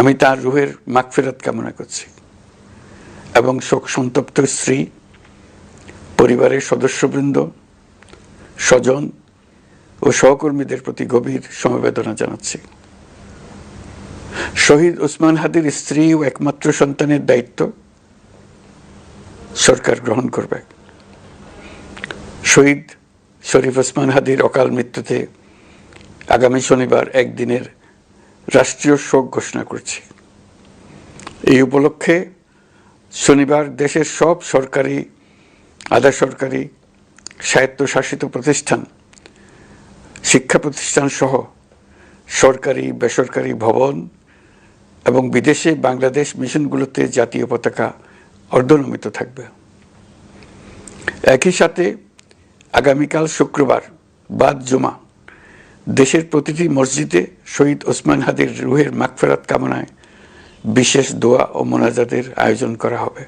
আমি তার রুহের মাগফিরাত কামনা করছি এবং শোক সন্তপ্ত স্ত্রী, পরিবারের সদস্যবৃন্দ, স্বজন ও সহকর্মীদের প্রতি গভীর সমবেদনা জানাচ্ছি। শহীদ ওসমান হাদির স্ত্রী ও একমাত্র সন্তানের দায়িত্ব সরকার গ্রহণ করবে। শহীদ শরীফ ওসমান হাদির অকাল মৃত্যুতে আগামী শনিবার একদিনের রাষ্ট্রীয় শোক ঘোষণা করছি। এই উপলক্ষে শনিবার দেশের সব সরকারি, আধা সরকারি, স্বায়ত্তশাসিত প্রতিষ্ঠান, শিক্ষা প্রতিষ্ঠান সহ সরকারি বেসরকারি ভবন এবং বিদেশে বাংলাদেশ মিশনগুলোতে জাতীয় পতাকা অর্ধনমিত থাকবে। একই সাথে আগামীকাল শুক্রবার বাদ জুমা দেশের প্রতিটি মসজিদে শহীদ ওসমান হাদির রুহের মাগফিরাত কামনায় বিশেষ দোয়া ও মোনাজাতের আয়োজন করা হবে।